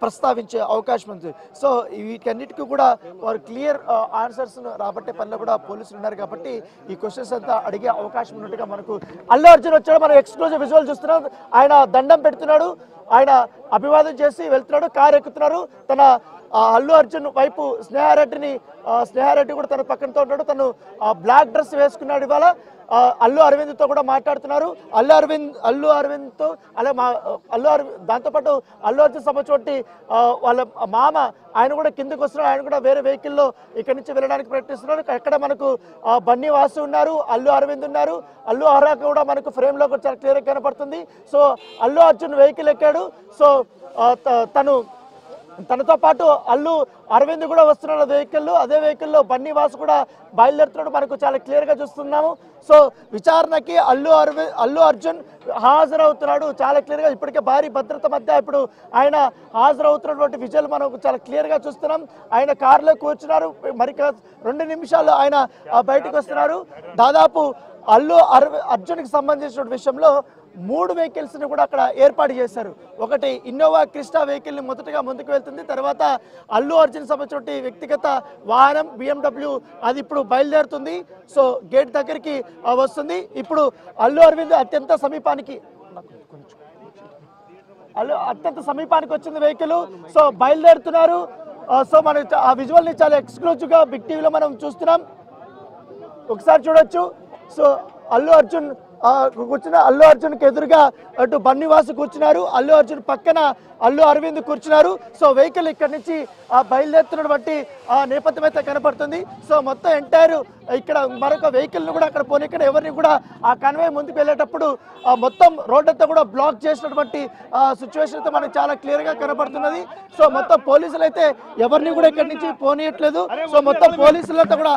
ప్రస్తావించే అవకాశం ఉంది. సో వీటన్నిటికీ కూడా వారు క్లియర్ ఆన్సర్స్ రాబట్టే పనిలో కూడా పోలీసులు ఉన్నారు కాబట్టి ఈ క్వశ్చన్స్ అంతా అడిగే అవకాశం ఉన్నట్టుగా మనకు అల్లు అర్జున్ వచ్చాడు. మనం ఎక్స్క్లూజివ్ విజువల్ చూస్తున్నాం. ఆయన దండం పెడుతున్నాడు, ఆయన అభివాదం చేసి వెళ్తున్నాడు, కారు ఎక్కుతున్నారు. తన అల్లు అర్జున్ వైపు స్నేహారెడ్డి కూడా తన పక్కనతో ఉంటాడు. తను బ్లాక్ డ్రెస్ వేసుకున్నాడు. ఇవాళ అల్లు అరవింద్తో కూడా మాట్లాడుతున్నారు. అల్లు అరవింద్తో దాంతోపాటు అల్లు అర్జున్ సంబంధించి వాళ్ళ మామ ఆయన కూడా కిందకు వస్తున్నాడు. ఆయన కూడా వేరే వెహికల్లో ఇక్కడి నుంచి వెళ్ళడానికి ప్రయత్నిస్తున్నారు. ఎక్కడ మనకు బన్నీ వాసు ఉన్నారు, అల్లు అరవింద్ ఉన్నారు, అల్లు అర్రా కూడా మనకు ఫ్రేమ్లో కూడా చాలా క్లియర్గా కనపడుతుంది. సో అల్లు అర్జున్ వెహికల్ ఎక్కాడు. సో తనతో పాటు అల్లు అరవింద్ కూడా వస్తున్న వెహికల్లో, అదే వెహికల్లో బన్నీ వాసు కూడా బయలుదేరుతున్నాడు. మనకు చాలా క్లియర్గా చూస్తున్నాము. సో విచారణకి అల్లు అర్జున్ హాజరవుతున్నాడు చాలా క్లియర్గా. ఇప్పటికే భారీ భద్రత మధ్య ఇప్పుడు ఆయన హాజరవుతున్నటువంటి విజువల్ మనం చాలా క్లియర్గా చూస్తున్నాం. ఆయన కారులో కూర్చున్నారు. మరి 2 నిమిషాల్లో ఆయన బయటకు వస్తున్నారు. దాదాపు అర్జున్కి సంబంధించిన విషయంలో 3 వెహికల్స్ని కూడా అక్కడ ఏర్పాటు చేశారు. ఒకటి ఇన్నోవా క్రిస్టా వెహికల్ని మొదటగా ముందుకు వెళ్తుంది. తర్వాత అల్లు అర్జున్ సంబంధించిన వ్యక్తిగత వాహనం BMW అది ఇప్పుడు బయలుదేరుతుంది. సో గేట్ దగ్గరికి వస్తుంది. ఇప్పుడు అల్లు అరవింద్ అత్యంత సమీపానికి వచ్చింది వెహికల్. సో బయలుదేరుతున్నారు. సో మనం ఆ విజువల్ని చాలా ఎక్స్క్లూజివ్గా బిగ్ టీవీలో మనం చూస్తున్నాం. ఒకసారి చూడొచ్చు. సో అల్లు అర్జున్కి ఎదురుగా అటు బన్నీవాసు కూర్చున్నారు, అల్లు అర్జున్ పక్కన అల్లు అరవింద్ కూర్చున్నారు. సో వెహికల్ ఇక్కడి నుంచి బయలుదేరుతున్నటువంటి నేపథ్యం అయితే కనపడుతుంది. సో మొత్తం ఎంటైర్ ఇక్కడ మరొక వెహికల్ని కూడా అక్కడ పోనీ ఇక్కడ ఎవరిని కూడా ఆ కన్వే ముందుకు వెళ్ళేటప్పుడు మొత్తం రోడ్ అంతా కూడా బ్లాక్ చేసినటువంటి సిచ్యువేషన్ అయితే మనకు చాలా క్లియర్గా కనపడుతున్నది. సో మొత్తం పోలీసులు అయితే ఎవరిని కూడా ఇక్కడి నుంచి పోనీయట్లేదు. సో మొత్తం పోలీసులంతా కూడా